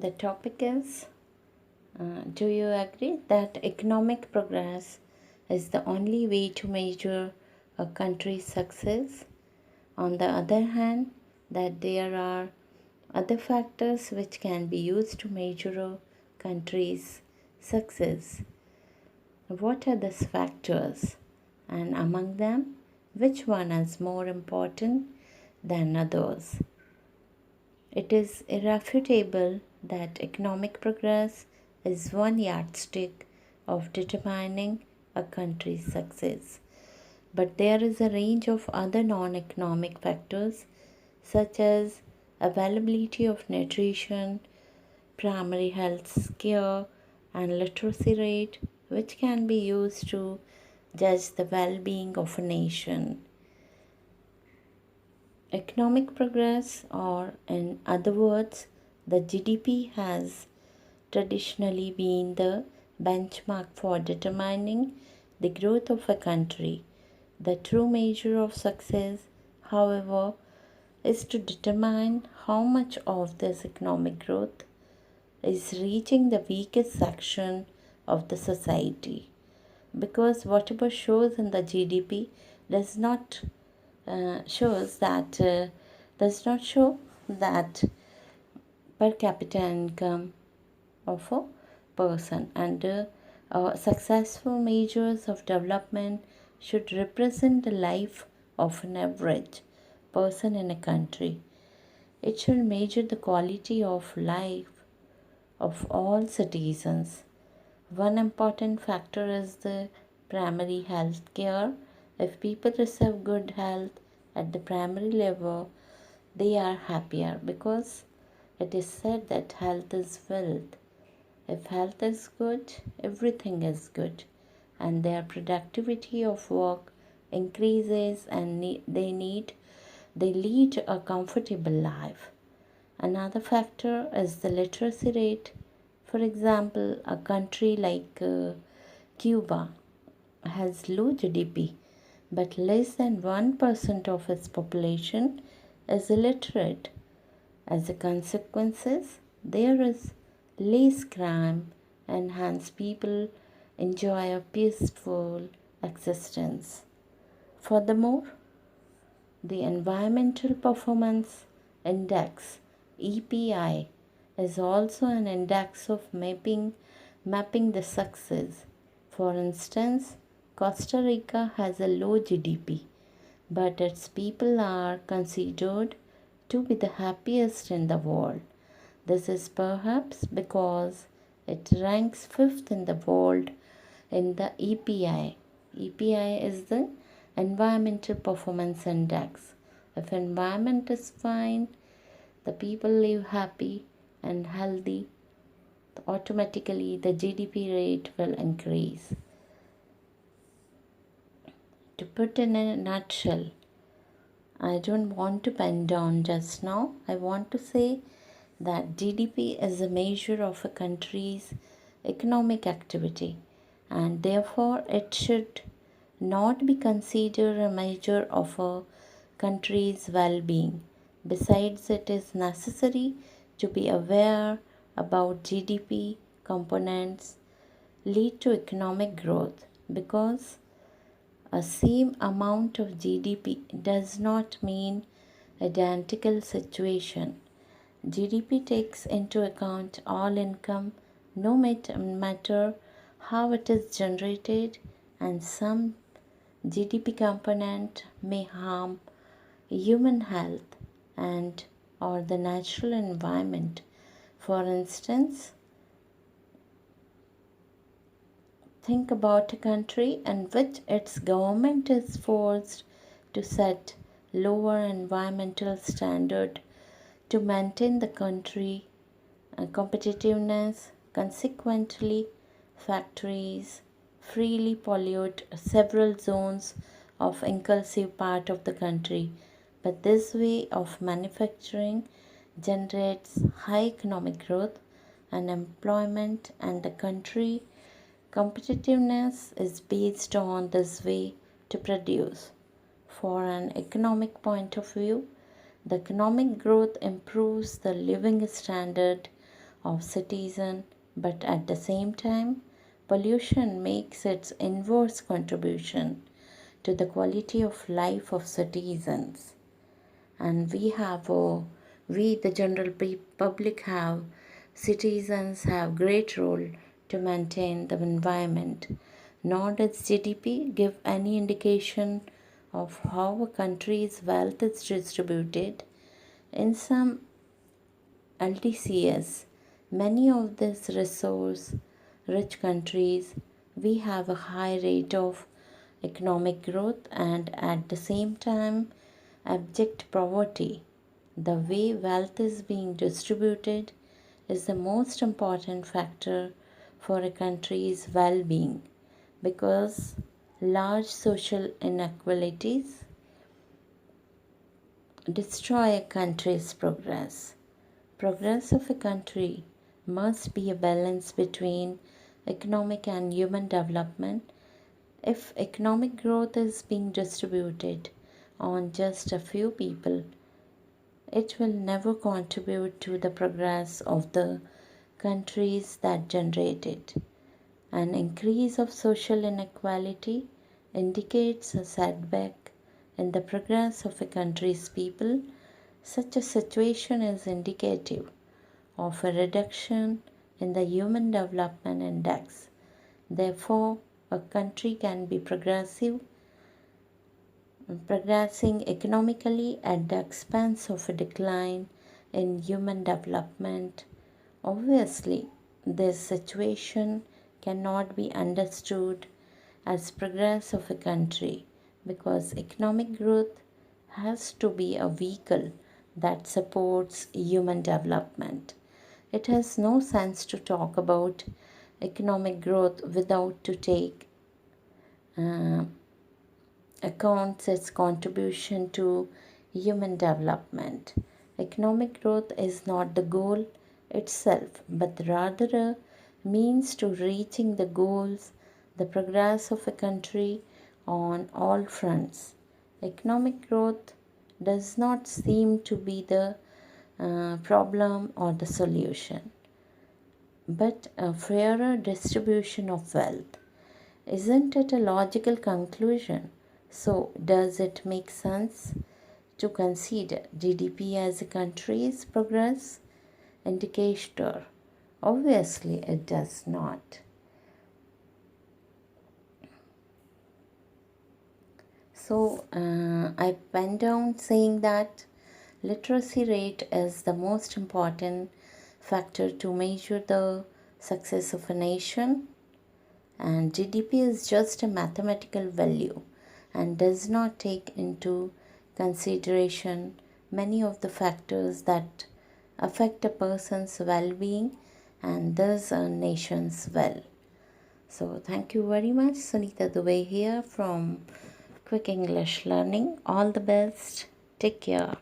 The topic is do you agree that economic progress is the only way to measure a country's success? On the other hand, that there are other factors which can be used to measure a country's success. What are these factors? And among them, which one is more important than others? It is irrefutable that economic progress is one yardstick of determining a country's success. But there is a range of other non economic factors such as availability of nutrition, primary health care, and literacy rate, which can be used to judge the well being of a nation. Economic progress, or in other words, the GDP, has traditionally been the benchmark for determining the growth of a country. The true measure of success, however, is to determine how much of this economic growth is reaching the weakest section of the society. Because whatever shows in the GDP does not shows that does not show that per capita income of a person, and successful measures of development should represent the life of an average person in a country. It should measure the quality of life of all citizens. One important factor is the primary health care. If people receive good health at the primary level, they are happier because it is said that health is wealth. If health is good, everything is good, and their productivity of work increases and they lead a comfortable life. Another factor is the literacy rate. For example, a country like Cuba has low GDP, but less than 1% of its population is illiterate. As a consequence, there is less crime, and hence people enjoy a peaceful existence. Furthermore, the Environmental Performance Index (EPI) is also an index of mapping the success. For instance, Costa Rica has a low GDP, but its people are considered to be the happiest in the world. This is perhaps because it ranks fifth in the world in the EPI. EPI is the Environmental Performance Index. If environment is fine, the people live happy and healthy, automatically the GDP rate will increase. To put in a nutshell, I don't want to pen down just now. I want to say that GDP is a measure of a country's economic activity, and therefore it should not be considered a measure of a country's well being. Besides, it is necessary to be aware about GDP components lead to economic growth, because a same amount of GDP does not mean identical situation. GDP takes into account all income, no matter how it is generated, and some GDP component may harm human health and or the natural environment. For instance, think about a country in which its government is forced to set lower environmental standard to maintain the country competitiveness. Consequently, factories freely pollute several zones of inclusive part of the country, but this way of manufacturing generates high economic growth and employment, and the country competitiveness is based on this way to produce. For an economic point of view, the economic growth improves the living standard of citizen, but at the same time, pollution makes its inverse contribution to the quality of life of citizens. And we the general public have citizens have great role to maintain the environment. Nor does GDP give any indication of how a country's wealth is distributed. In some LTCS, many of these resource rich countries, we have a high rate of economic growth and at the same time abject poverty. The way wealth is being distributed is the most important factor for a country's well being because large social inequalities destroy a country's progress. Progress of a country must be a balance between economic and human development. If economic growth is being distributed on just a few people, it will never contribute to the progress of the countries that generate it. An increase of social inequality indicates a setback in the progress of a country's people. Such a situation is indicative of a reduction in the Human Development Index. Therefore, a country can be progressing economically at the expense of a decline in human development. Obviously, this situation cannot be understood as progress of a country because economic growth has to be a vehicle that supports human development. It has no sense to talk about economic growth without to take uh, accounts its contribution to human development. Economic growth is not the goal itself, but rather a means to reaching the goals, the progress of a country on all fronts. Economic growth does not seem to be the problem or the solution, but a fairer distribution of wealth. Isn't it a logical conclusion? So, does it make sense to consider GDP as a country's progress indicator? Obviously, it does not. So, I went down saying that literacy rate is the most important factor to measure the success of a nation, and GDP is just a mathematical value and does not take into consideration many of the factors that affect a person's well being and thus a nation's well. So, thank you very much. Sunita Dubey here from Quick English Learning. All the best. Take care.